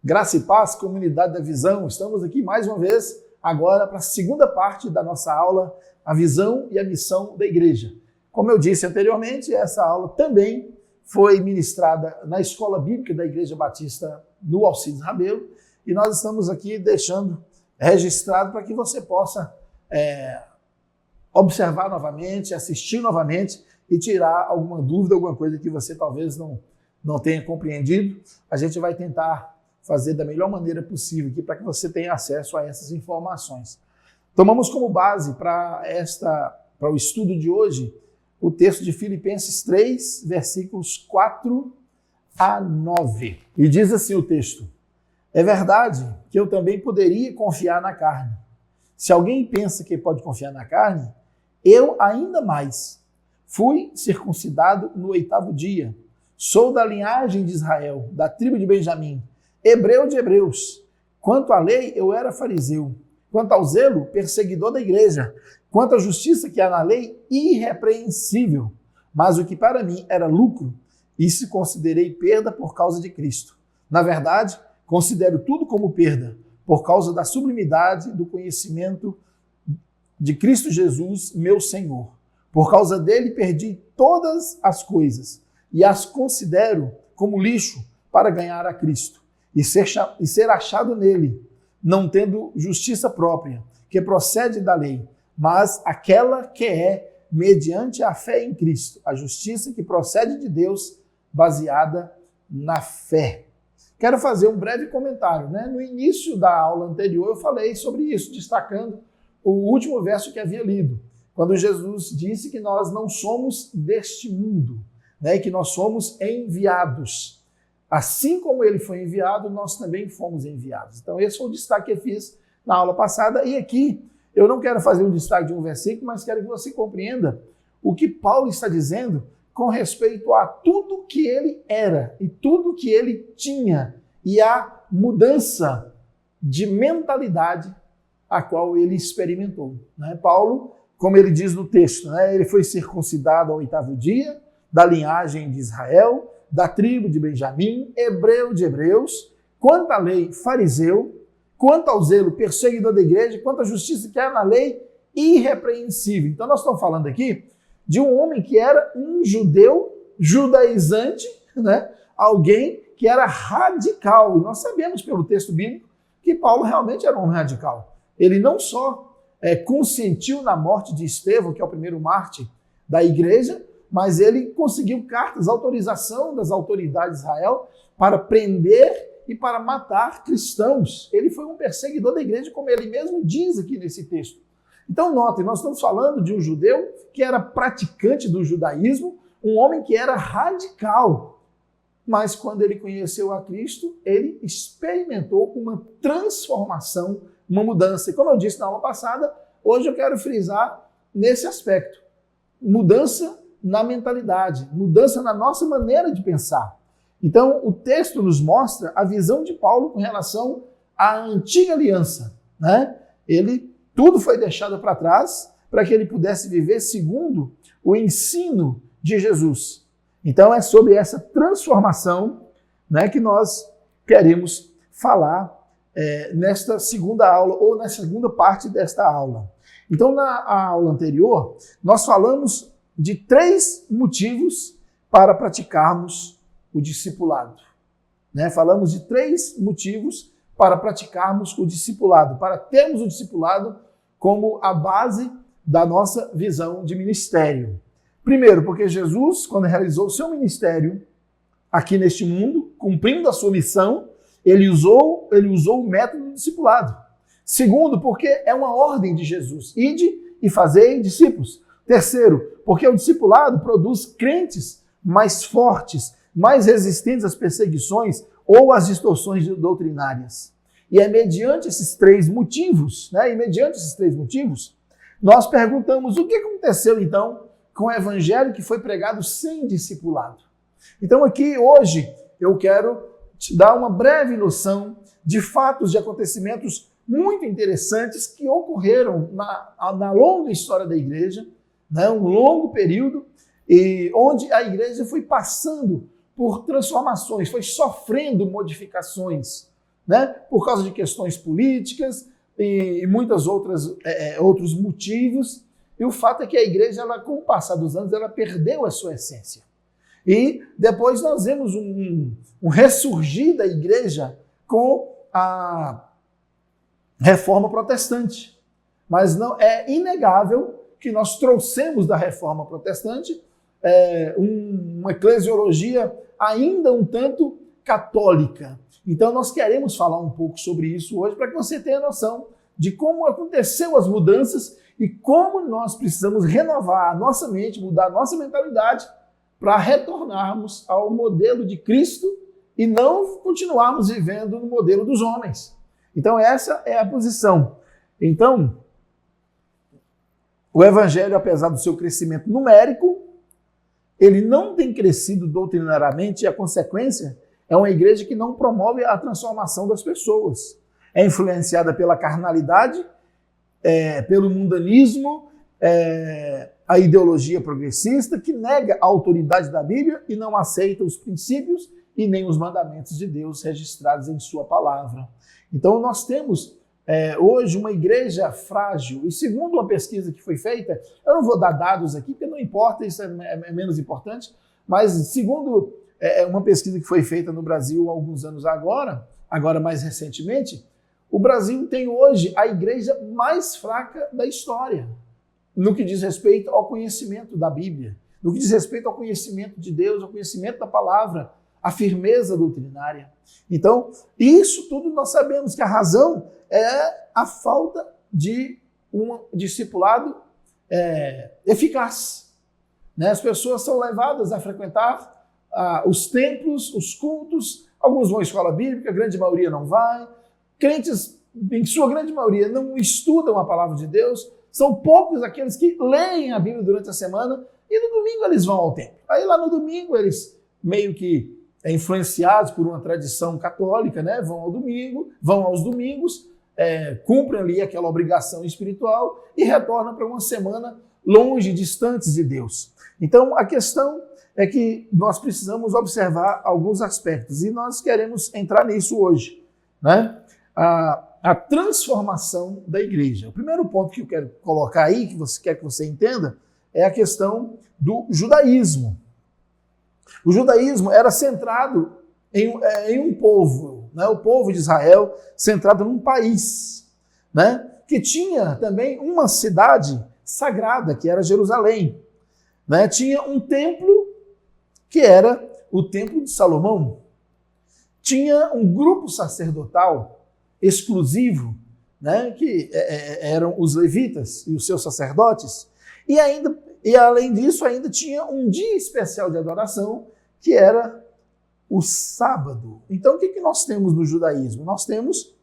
Graça e paz, comunidade da visão. Estamos aqui mais uma vez, agora para a segunda parte da nossa aula, a visão e a missão da igreja. Como eu disse anteriormente, essa aula também foi ministrada na Escola Bíblica da Igreja Batista no Alcides Rabelo, e nós estamos aqui deixando registrado para que você possa observar novamente, assistir novamente e tirar alguma dúvida, alguma coisa que você talvez não tenha compreendido. A gente vai tentar fazer da melhor maneira possível aqui para que você tenha acesso a essas informações. Tomamos como base para o estudo de hoje o texto de Filipenses 3, versículos 4 a 9. E diz assim o texto: é verdade que eu também poderia confiar na carne. Se alguém pensa que pode confiar na carne, eu ainda mais. Fui circuncidado no 8º dia. Sou da linhagem de Israel, da tribo de Benjamim, hebreu de hebreus. Quanto à lei, eu era fariseu. Quanto ao zelo, perseguidor da igreja. Quanto à justiça que há na lei, irrepreensível. Mas o que para mim era lucro, isso considerei perda por causa de Cristo. Na verdade, considero tudo como perda, por causa da sublimidade do conhecimento de Cristo Jesus, meu Senhor. Por causa dele perdi todas as coisas e as considero como lixo para ganhar a Cristo e ser achado nele, não tendo justiça própria, que procede da lei, mas aquela que é mediante a fé em Cristo, a justiça que procede de Deus, baseada na fé. Quero fazer um breve comentário, né? No início da aula anterior eu falei sobre isso, destacando o último verso que havia lido, quando Jesus disse que nós não somos deste mundo, né? Que nós somos enviados. Assim como ele foi enviado, nós também fomos enviados. Então esse foi o destaque que eu fiz na aula passada, e aqui eu não quero fazer um destaque de um versículo, mas quero que você compreenda o que Paulo está dizendo com respeito a tudo que ele era e tudo que ele tinha e a mudança de mentalidade a qual ele experimentou. Né? Paulo, como ele diz no texto, né? Ele foi circuncidado ao 8º dia, da linhagem de Israel, da tribo de Benjamim, hebreu de hebreus, quanto à lei, fariseu, quanto ao zelo, perseguidor da igreja, quanto à justiça que há na lei, irrepreensível. Então nós estamos falando aqui de um homem que era um judeu judaizante, né? Alguém que era radical. E nós sabemos pelo texto bíblico que Paulo realmente era um homem radical. Ele não só consentiu na morte de Estevão, que é o primeiro mártir da igreja, mas ele conseguiu cartas, autorização das autoridades de Israel para prender e para matar cristãos. Ele foi um perseguidor da igreja, como ele mesmo diz aqui nesse texto. Então notem, nós estamos falando de um judeu que era praticante do judaísmo, um homem que era radical. Mas quando ele conheceu a Cristo, ele experimentou uma transformação, uma mudança. E como eu disse na aula passada, hoje eu quero frisar nesse aspecto. Mudança na mentalidade, mudança na nossa maneira de pensar. Então o texto nos mostra a visão de Paulo com relação à antiga aliança, né? Tudo foi deixado para trás para que ele pudesse viver segundo o ensino de Jesus. Então é sobre essa transformação, né, que nós queremos falar nesta segunda aula, ou na segunda parte desta aula. Então na aula anterior, nós falamos de 3 motivos para praticarmos o discipulado. Né? Falamos de 3 motivos para praticarmos o discipulado, para termos o discipulado como a base da nossa visão de ministério. Primeiro, porque Jesus, quando realizou o seu ministério aqui neste mundo, cumprindo a sua missão, ele usou o método do discipulado. Segundo, porque é uma ordem de Jesus: ide e fazei discípulos. Terceiro, porque o discipulado produz crentes mais fortes, mais resistentes às perseguições ou às distorções doutrinárias. E é mediante esses 3 motivos, né? Nós perguntamos o que aconteceu então com o evangelho que foi pregado sem discipulado. Então aqui hoje eu quero te dar uma breve noção de fatos, de acontecimentos muito interessantes que ocorreram na longa história da igreja, né? Um longo período, e onde a igreja foi passando por transformações, foi sofrendo modificações. né? Por causa de questões políticas e muitos outros motivos. E o fato é que a igreja, ela, com o passar dos anos, ela perdeu a sua essência. E depois nós vemos um ressurgir da igreja com a reforma protestante. Mas não é inegável que nós trouxemos da reforma protestante uma eclesiologia ainda um tanto católica. Então nós queremos falar um pouco sobre isso hoje para que você tenha noção de como aconteceu as mudanças e como nós precisamos renovar a nossa mente, mudar a nossa mentalidade para retornarmos ao modelo de Cristo e não continuarmos vivendo no modelo dos homens. Então essa é a posição. Então, o evangelho, apesar do seu crescimento numérico, ele não tem crescido doutrinariamente e a consequência é uma igreja que não promove a transformação das pessoas. É influenciada pela carnalidade, pelo mundanismo, a ideologia progressista que nega a autoridade da Bíblia e não aceita os princípios e nem os mandamentos de Deus registrados em sua palavra. Então nós temos hoje uma igreja frágil, e segundo uma pesquisa que foi feita, eu não vou dar dados aqui, porque não importa, isso é menos importante, mas segundo uma pesquisa que foi feita no Brasil há alguns anos agora mais recentemente, o Brasil tem hoje a igreja mais fraca da história, no que diz respeito ao conhecimento da Bíblia, no que diz respeito ao conhecimento de Deus, ao conhecimento da palavra, a firmeza doutrinária. Então, isso tudo nós sabemos que a razão é a falta de um discipulado eficaz. Né? As pessoas são levadas a frequentar os templos, os cultos, alguns vão à escola bíblica, a grande maioria não vai. Crentes, em sua grande maioria, não estudam a palavra de Deus. São poucos aqueles que leem a Bíblia durante a semana e no domingo eles vão ao templo. Aí lá no domingo eles meio que influenciados por uma tradição católica, né? Vão aos domingos, cumprem ali aquela obrigação espiritual e retornam para uma semana longe, distantes de Deus. Então a questão é que nós precisamos observar alguns aspectos e nós queremos entrar nisso hoje, né? A transformação da igreja. O primeiro ponto que eu quero colocar aí, que você entenda, é a questão do judaísmo. O judaísmo era centrado em um povo, né? O povo de Israel, centrado num país, né? Que tinha também uma cidade sagrada, que era Jerusalém, né? Tinha um templo, que era o Templo de Salomão. Tinha um grupo sacerdotal exclusivo, né? Que eram os levitas e os seus sacerdotes, e além disso ainda tinha um dia especial de adoração, que era o sábado. Então o que nós temos no judaísmo? Nós temos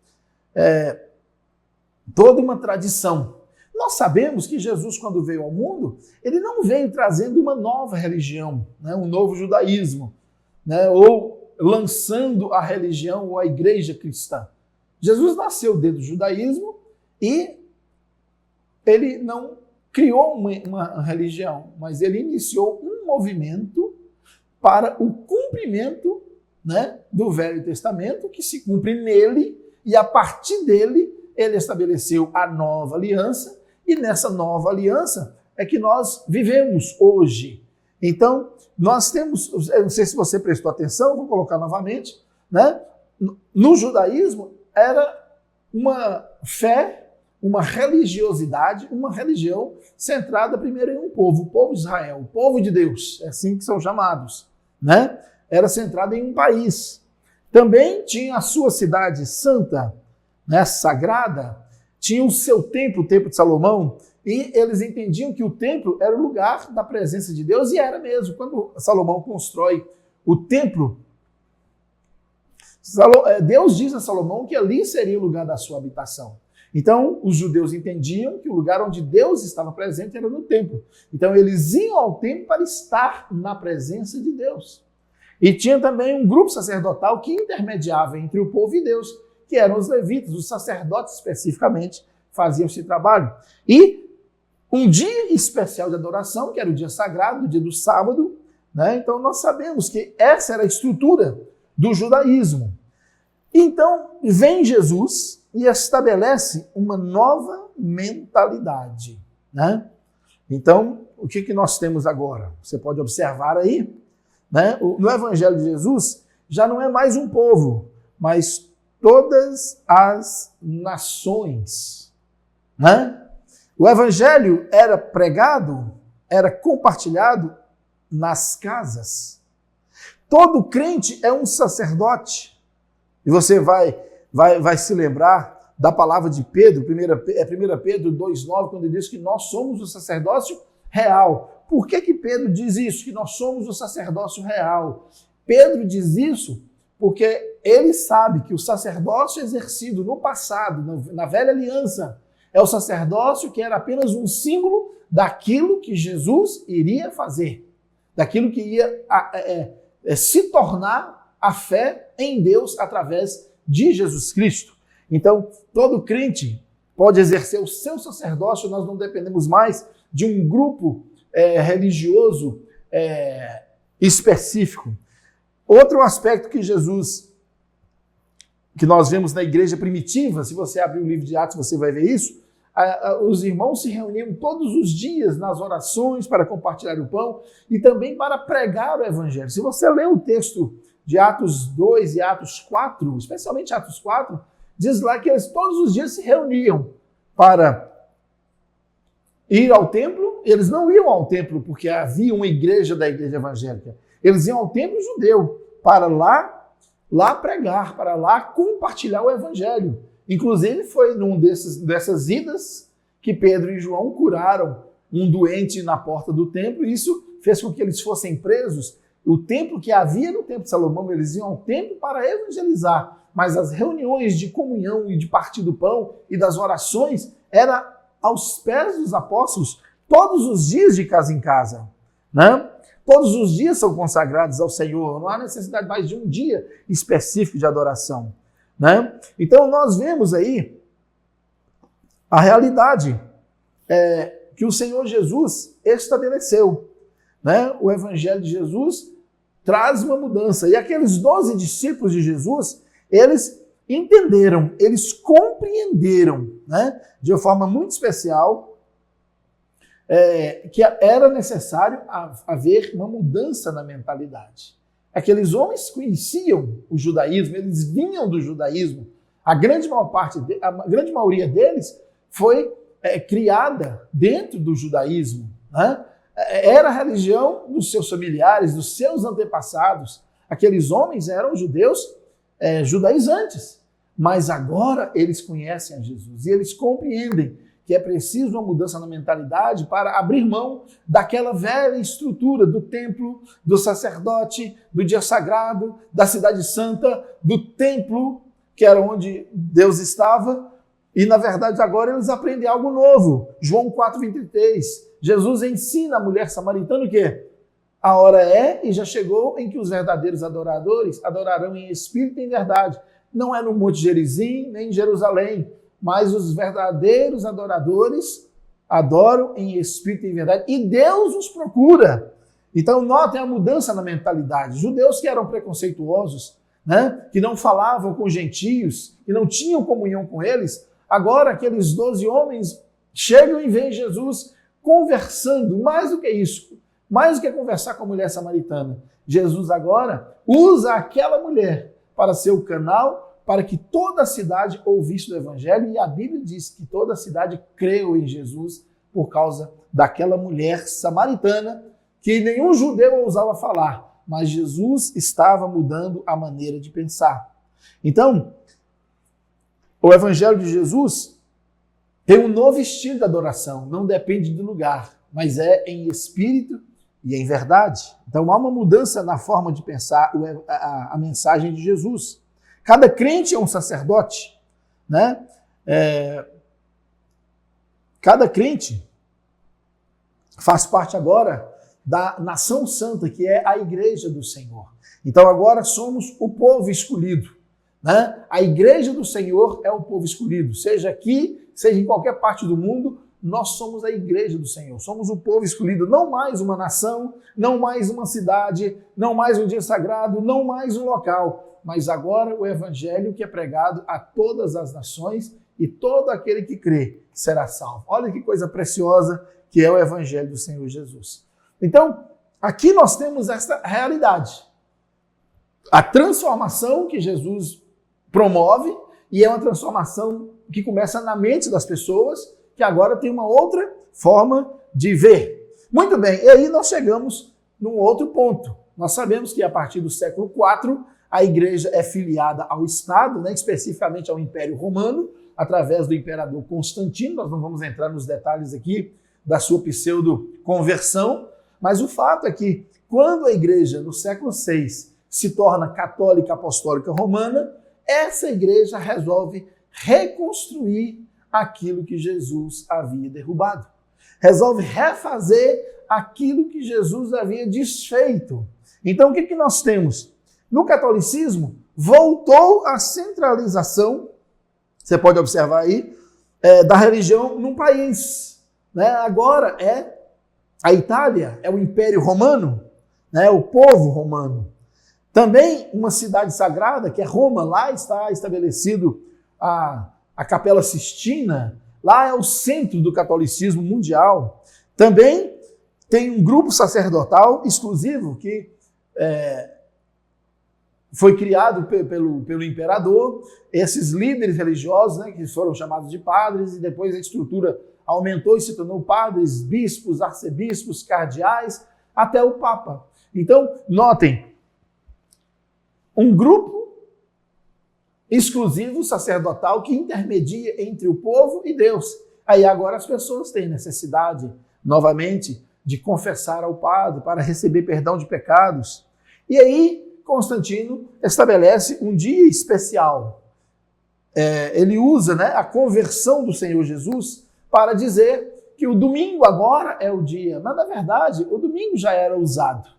toda uma tradição. Nós sabemos que Jesus, quando veio ao mundo, ele não veio trazendo uma nova religião, né? Um novo judaísmo, né? Ou lançando a religião ou a igreja cristã. Jesus nasceu dentro do judaísmo e ele não criou uma religião, mas ele iniciou um movimento para o cumprimento, né, do Velho Testamento, que se cumpre nele, e a partir dele ele estabeleceu a nova aliança, e nessa nova aliança é que nós vivemos hoje. Então, nós temos, eu não sei se você prestou atenção, vou colocar novamente, né? No judaísmo era uma fé, uma religiosidade, uma religião centrada primeiro em um povo, o povo de Israel, o povo de Deus, é assim que são chamados, né? Era centrada em um país. Também tinha a sua cidade santa, né, sagrada, tinha o seu templo, o Templo de Salomão, e eles entendiam que o templo era o lugar da presença de Deus, e era mesmo. Quando Salomão constrói o templo, Deus diz a Salomão que ali seria o lugar da sua habitação. Então, os judeus entendiam que o lugar onde Deus estava presente era no templo. Então, eles iam ao templo para estar na presença de Deus. E tinha também um grupo sacerdotal que intermediava entre o povo e Deus, que eram os levitas, os sacerdotes especificamente, faziam esse trabalho. E um dia especial de adoração, que era o dia sagrado, o dia do sábado, né? Então, nós sabemos que essa era a estrutura do judaísmo. Então, vem Jesus e estabelece uma nova mentalidade, né? Então, o que nós temos agora? Você pode observar aí, né? No Evangelho de Jesus, já não é mais um povo, mas todas as nações, né? O Evangelho era pregado, era compartilhado nas casas. Todo crente é um sacerdote. E você vai se lembrar da palavra de Pedro, 1 Pedro 2,9, quando ele diz que nós somos o sacerdócio real. Por que Pedro diz isso, que nós somos o sacerdócio real? Pedro diz isso porque ele sabe que o sacerdócio exercido no passado, na velha aliança, é o sacerdócio que era apenas um símbolo daquilo que Jesus iria fazer, daquilo que ia se tornar a fé em Deus através de Jesus Cristo. Então, todo crente pode exercer o seu sacerdócio, nós não dependemos mais de um grupo religioso específico. Outro aspecto que nós vemos na igreja primitiva, se você abrir o livro de Atos, você vai ver isso, os irmãos se reuniam todos os dias nas orações para compartilhar o pão e também para pregar o evangelho. Se você ler o texto de Atos 2 e Atos 4, especialmente Atos 4, diz lá que eles todos os dias se reuniam para ir ao templo. Eles não iam ao templo porque havia uma igreja da igreja evangélica. Eles iam ao templo judeu para lá pregar, para lá compartilhar o evangelho. Inclusive foi num dessas idas que Pedro e João curaram um doente na porta do templo, e isso fez com que eles fossem presos. O templo que havia no templo de Salomão, eles iam ao templo para evangelizar, mas as reuniões de comunhão e de partir do pão e das orações era aos pés dos apóstolos todos os dias, de casa em casa, né? Todos os dias são consagrados ao Senhor, não há necessidade mais de um dia específico de adoração, né? Então nós vemos aí a realidade que o Senhor Jesus estabeleceu, né? O Evangelho de Jesus traz uma mudança. E aqueles 12 discípulos de Jesus, eles entenderam, eles compreenderam, né? De uma forma muito especial, que era necessário haver uma mudança na mentalidade. Aqueles homens conheciam o judaísmo, eles vinham do judaísmo. A grande maioria deles foi criada dentro do judaísmo, né? Era a religião dos seus familiares, dos seus antepassados. Aqueles homens eram judeus judaizantes, mas agora eles conhecem a Jesus e eles compreendem que é preciso uma mudança na mentalidade para abrir mão daquela velha estrutura do templo, do sacerdote, do dia sagrado, da cidade santa, do templo, que era onde Deus estava, e na verdade agora eles aprendem algo novo. João 4,23, Jesus ensina a mulher samaritana o quê? A hora e já chegou em que os verdadeiros adoradores adorarão em espírito e em verdade. Não é no Monte Gerizim, nem em Jerusalém, mas os verdadeiros adoradores adoram em espírito e em verdade, e Deus os procura. Então notem a mudança na mentalidade. Judeus que eram preconceituosos, né, que não falavam com gentios, que não tinham comunhão com eles, agora aqueles 12 homens chegam e veem Jesus conversando. Mais do que isso, mais do que conversar com a mulher samaritana, Jesus agora usa aquela mulher para ser o canal para que toda a cidade ouvisse do evangelho, e a Bíblia diz que toda a cidade creu em Jesus por causa daquela mulher samaritana que nenhum judeu ousava falar, mas Jesus estava mudando a maneira de pensar. Então, o evangelho de Jesus tem um novo estilo de adoração, não depende do lugar, mas é em espírito e em verdade. Então há uma mudança na forma de pensar a mensagem de Jesus. Cada crente é um sacerdote, né? Cada crente faz parte agora da nação santa, que é a igreja do Senhor. Então agora somos o povo escolhido, né? A igreja do Senhor é o povo escolhido. Seja aqui, seja em qualquer parte do mundo, nós somos a igreja do Senhor. Somos o povo escolhido, não mais uma nação, não mais uma cidade, não mais um dia sagrado, não mais um local, mas agora o evangelho que é pregado a todas as nações e todo aquele que crê será salvo. Olha que coisa preciosa que é o evangelho do Senhor Jesus. Então, aqui nós temos esta realidade. A transformação que Jesus promove, e é uma transformação que começa na mente das pessoas, que agora tem uma outra forma de ver. Muito bem, e aí nós chegamos num outro ponto. Nós sabemos que a partir do século IV, a igreja é filiada ao Estado, né, especificamente ao Império Romano, através do imperador Constantino. Nós não vamos entrar nos detalhes aqui da sua pseudo-conversão, mas o fato é que quando a igreja, no século VI, se torna católica apostólica romana, essa igreja resolve reconstruir aquilo que Jesus havia derrubado. Resolve refazer aquilo que Jesus havia desfeito. Então, o que nós temos? No catolicismo, voltou a centralização, você pode observar aí, da religião num país. Né? Agora é a Itália, é o Império Romano, né? O povo romano. Também uma cidade sagrada, que é Roma, lá está estabelecido a Capela Sistina, lá é o centro do catolicismo mundial. Também tem um grupo sacerdotal exclusivo que foi criado pelo imperador, esses líderes religiosos, né, que foram chamados de padres, e depois a estrutura aumentou e se tornou padres, bispos, arcebispos, cardeais, até o Papa. Então, notem, um grupo exclusivo sacerdotal que intermedia entre o povo e Deus. Aí agora as pessoas têm necessidade, novamente, de confessar ao padre para receber perdão de pecados. E aí Constantino estabelece um dia especial. Ele usa, né, a conversão do Senhor Jesus para dizer que o domingo agora é o dia. Mas, na verdade, o domingo já era usado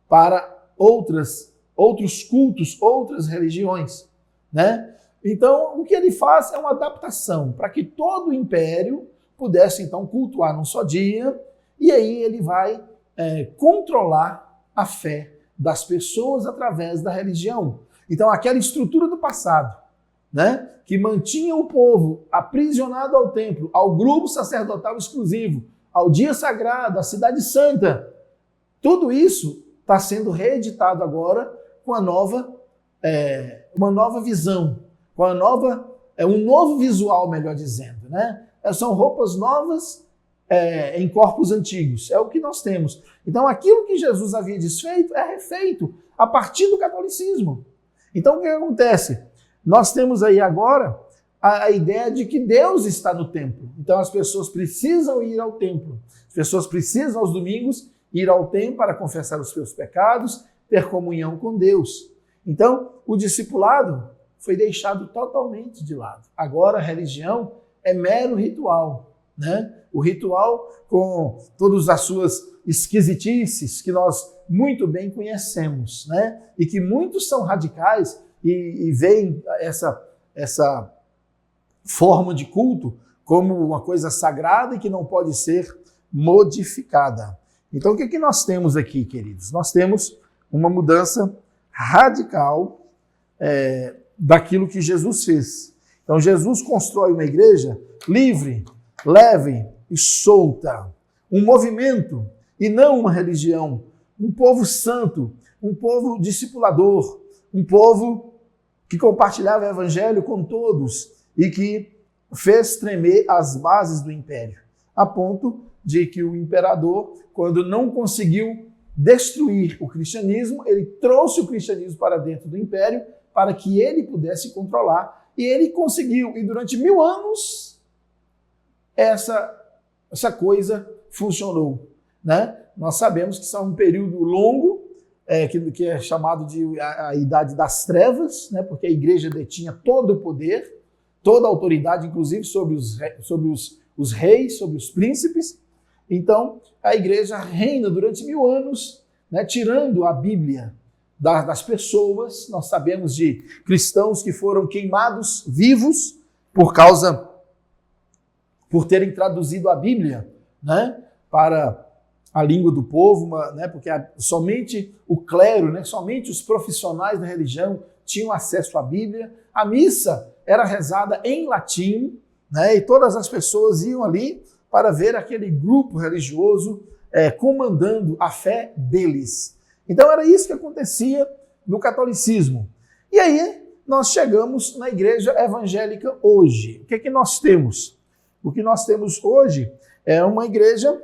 para outros cultos, outras religiões, né? Então, o que ele faz é uma adaptação para que todo o império pudesse, então, cultuar num só dia, e aí ele vai controlar a fé das pessoas através da religião. Então, aquela estrutura do passado, né, que mantinha o povo aprisionado ao templo, ao grupo sacerdotal exclusivo, ao dia sagrado, à cidade santa, tudo isso está sendo reeditado agora com uma nova visão, com um novo visual, melhor dizendo, né? São roupas novas em corpos antigos, é o que nós temos. Então, aquilo que Jesus havia desfeito é refeito a partir do catolicismo. Então, o que acontece? Nós temos aí agora a ideia de que Deus está no templo. Então, as pessoas precisam ir ao templo. As pessoas precisam, aos domingos, ir ao templo para confessar os seus pecados, ter comunhão com Deus. Então, o discipulado foi deixado totalmente de lado. Agora, a religião é mero ritual, né? O ritual com todas as suas esquisitices que nós muito bem conhecemos, né? E que muitos são radicais e veem essa forma de culto como uma coisa sagrada e que não pode ser modificada. Então, o que nós temos aqui, queridos? Nós temos uma mudança radical daquilo que Jesus fez. Então, Jesus constrói uma igreja livre, leve e solta. Um movimento e não uma religião. Um povo santo, um povo discipulador, um povo que compartilhava o evangelho com todos e que fez tremer as bases do império, a ponto de que o imperador, quando não conseguiu destruir o cristianismo, ele trouxe o cristianismo para dentro do império para que ele pudesse controlar, e ele conseguiu, e durante 1000 anos essa coisa funcionou, né? Nós sabemos que isso é um período longo, que é chamado de a Idade das Trevas, né? Porque a igreja detinha todo o poder, toda a autoridade, inclusive sobre os reis, sobre os príncipes. Então, a igreja reina durante 1000 anos, né? Tirando a Bíblia das pessoas. Nós sabemos de cristãos que foram queimados vivos por terem traduzido a Bíblia, né, para a língua do povo, né, porque somente o clero, né, somente os profissionais da religião tinham acesso à Bíblia, a missa era rezada em latim, né? E todas as pessoas iam ali para ver aquele grupo religioso comandando a fé deles. Então era isso que acontecia no catolicismo. E aí nós chegamos na igreja evangélica hoje. O que é que nós temos? O que nós temos hoje é uma igreja,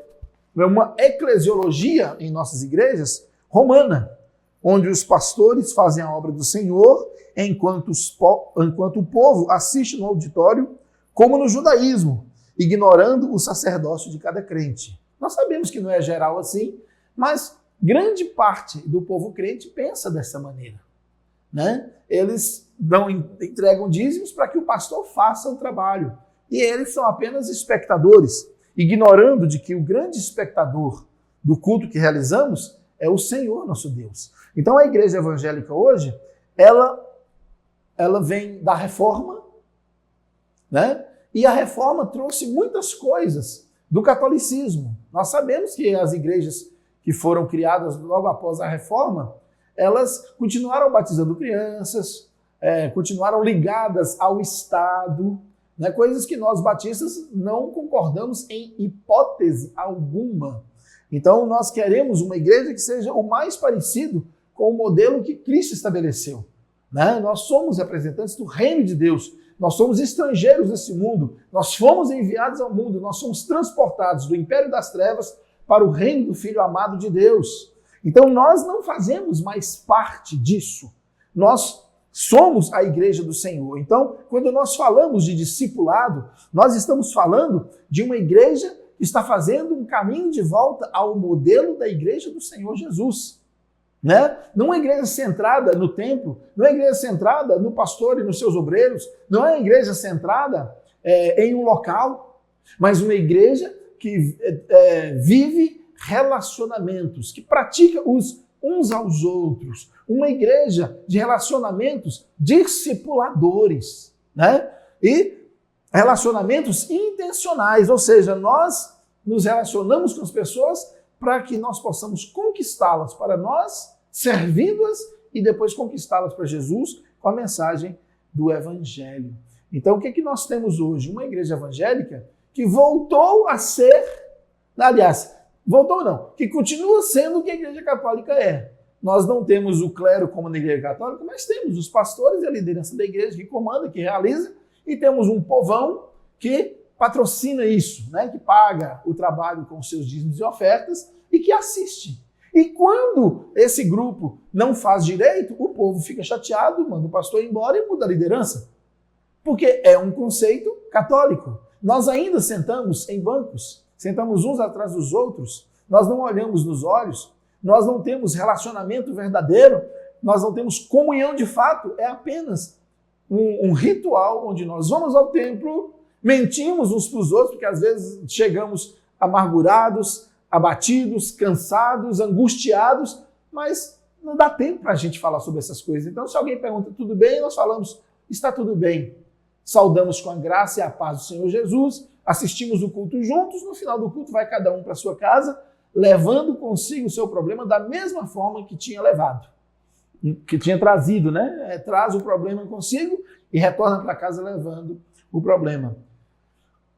uma eclesiologia em nossas igrejas romana, onde os pastores fazem a obra do Senhor, enquanto o povo assiste no auditório, como no judaísmo, ignorando o sacerdócio de cada crente. Nós sabemos que não é geral assim, mas grande parte do povo crente pensa dessa maneira, né? Eles entregam dízimos para que o pastor faça o trabalho, e eles são apenas espectadores, ignorando de que o grande espectador do culto que realizamos é o Senhor nosso Deus. Então a igreja evangélica hoje, ela vem da reforma, né? E a reforma trouxe muitas coisas do catolicismo. Nós sabemos que as igrejas que foram criadas logo após a reforma, elas continuaram batizando crianças, continuaram ligadas ao Estado, né? Coisas que nós batistas não concordamos em hipótese alguma. Então nós queremos uma igreja que seja o mais parecido com o modelo que Cristo estabeleceu, né? Nós somos representantes do reino de Deus, nós somos estrangeiros nesse mundo, nós fomos enviados ao mundo, nós somos transportados do império das trevas para o reino do Filho amado de Deus. Então nós não fazemos mais parte disso, nós somos a igreja do Senhor. Então, quando nós falamos de discipulado, nós estamos falando de uma igreja que está fazendo um caminho de volta ao modelo da igreja do Senhor Jesus, né? Não é uma igreja centrada no templo, não é uma igreja centrada no pastor e nos seus obreiros, não é uma igreja centrada em um local, mas uma igreja que vive relacionamentos, que pratica os uns aos outros, uma igreja de relacionamentos discipuladores, né? E relacionamentos intencionais, ou seja, nós nos relacionamos com as pessoas para que nós possamos conquistá-las para nós, servindo-as e depois conquistá-las para Jesus com a mensagem do Evangelho. Então, o que é que nós temos hoje? Uma igreja evangélica que voltou a ser, aliás, voltou não, que continua sendo o que a igreja católica é. Nós não temos o clero como na igreja católica, mas temos os pastores e a liderança da igreja que comanda, que realiza, e temos um povão que patrocina isso, né? Que paga o trabalho com seus dízimos e ofertas e que assiste. E quando esse grupo não faz direito, o povo fica chateado, manda o pastor embora e muda a liderança. Porque é um conceito católico. Nós ainda sentamos em bancos, sentamos uns atrás dos outros, nós não olhamos nos olhos, nós não temos relacionamento verdadeiro, nós não temos comunhão de fato, é apenas um ritual onde nós vamos ao templo, mentimos uns para os outros, porque às vezes chegamos amargurados, abatidos, cansados, angustiados, mas não dá tempo para a gente falar sobre essas coisas. Então, se alguém pergunta, tudo bem? Nós falamos, está tudo bem. Saudamos com a graça e a paz do Senhor Jesus, assistimos o culto juntos, no final do culto vai cada um para a sua casa, levando consigo o seu problema da mesma forma que tinha levado, que tinha trazido, né? Traz o problema consigo e retorna para casa levando o problema.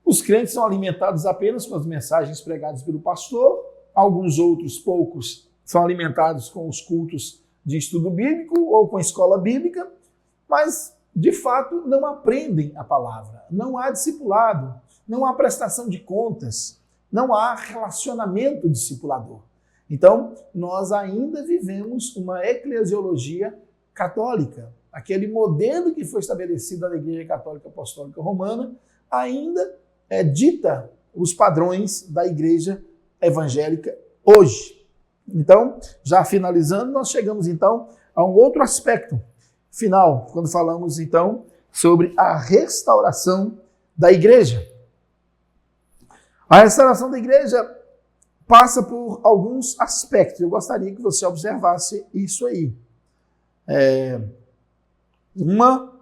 Os crentes são alimentados apenas com as mensagens pregadas pelo pastor, alguns outros, poucos, são alimentados com os cultos de estudo bíblico ou com a escola bíblica, mas, de fato, não aprendem a palavra, não há discipulado, não há prestação de contas, não há relacionamento discipulador. Então, nós ainda vivemos uma eclesiologia católica. Aquele modelo que foi estabelecido na Igreja Católica Apostólica Romana ainda dita os padrões da Igreja Evangélica hoje. Então, já finalizando, nós chegamos então a um outro aspecto final, quando falamos então sobre a restauração da Igreja. A restauração da Igreja passa por alguns aspectos. Eu gostaria que você observasse isso aí. Uma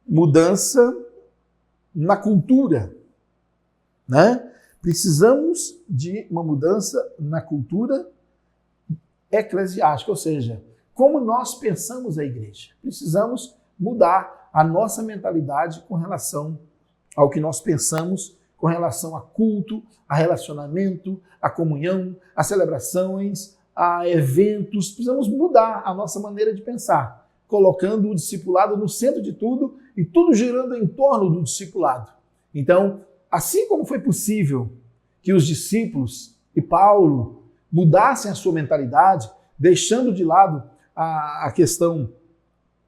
mudança na cultura, né? Precisamos de uma mudança na cultura eclesiástica, ou seja, como nós pensamos a igreja. Precisamos mudar a nossa mentalidade com relação ao que nós pensamos, com relação a culto, a relacionamento, a comunhão, a celebrações, a eventos. Precisamos mudar a nossa maneira de pensar, colocando o discipulado no centro de tudo e tudo girando em torno do discipulado. Então, assim como foi possível que os discípulos e Paulo mudassem a sua mentalidade, deixando de lado a questão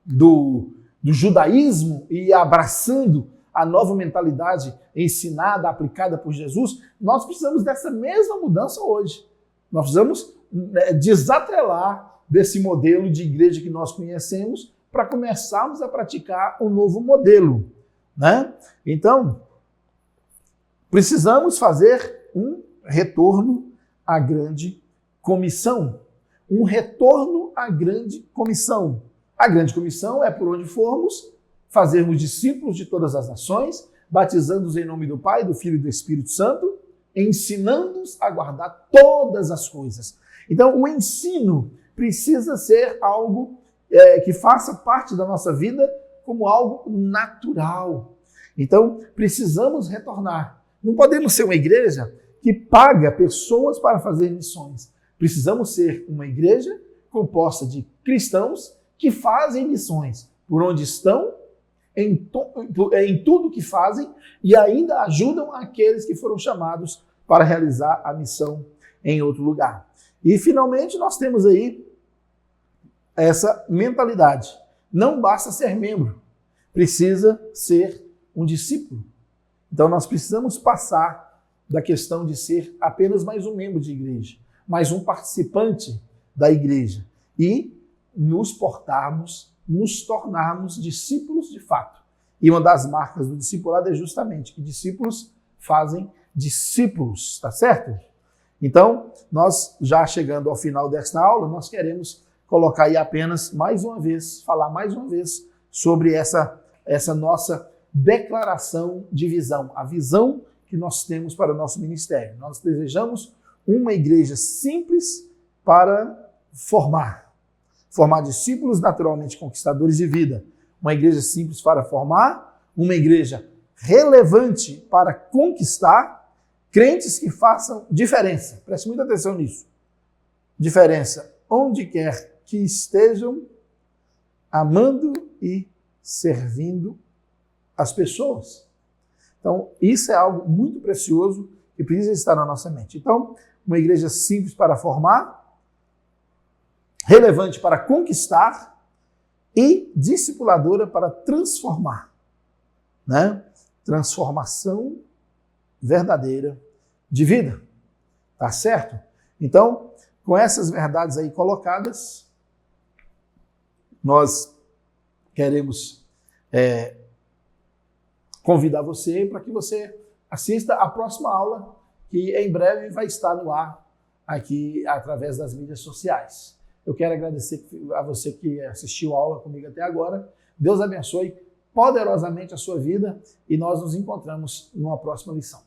do judaísmo e abraçando a nova mentalidade ensinada, aplicada por Jesus, nós precisamos dessa mesma mudança hoje. Nós precisamos desatrelar desse modelo de igreja que nós conhecemos para começarmos a praticar um novo modelo, né? Então, precisamos fazer um retorno à grande comissão. Um retorno à grande comissão. A grande comissão é por onde formos, fazermos discípulos de todas as nações, batizando-os em nome do Pai, do Filho e do Espírito Santo, ensinando-os a guardar todas as coisas. Então, o ensino precisa ser algo que faça parte da nossa vida como algo natural. Então, precisamos retornar. Não podemos ser uma igreja que paga pessoas para fazer missões. Precisamos ser uma igreja composta de cristãos que fazem missões por onde estão, em tudo que fazem e ainda ajudam aqueles que foram chamados para realizar a missão em outro lugar. E, finalmente, nós temos aí essa mentalidade. Não basta ser membro, precisa ser um discípulo. Então, nós precisamos passar da questão de ser apenas mais um membro de igreja, mais um participante da igreja e nos tornarmos discípulos de fato. E uma das marcas do discipulado é justamente que discípulos fazem discípulos, tá certo? Então, nós já chegando ao final desta aula, nós queremos colocar aí apenas mais uma vez, falar mais uma vez sobre essa nossa declaração de visão, a visão que nós temos para o nosso ministério. Nós desejamos uma igreja simples para formar discípulos naturalmente conquistadores de vida, uma igreja simples para formar, uma igreja relevante para conquistar, crentes que façam diferença. Preste muita atenção nisso. Diferença onde quer que estejam, amando e servindo as pessoas. Então, isso é algo muito precioso que precisa estar na nossa mente. Então, uma igreja simples para formar, relevante para conquistar e discipuladora para transformar, né? Transformação verdadeira de vida, tá certo? Então, com essas verdades aí colocadas, nós queremos convidar você para que você assista a próxima aula, que em breve vai estar no ar aqui através das mídias sociais. Eu quero agradecer a você que assistiu a aula comigo até agora. Deus abençoe poderosamente a sua vida e nós nos encontramos numa próxima lição.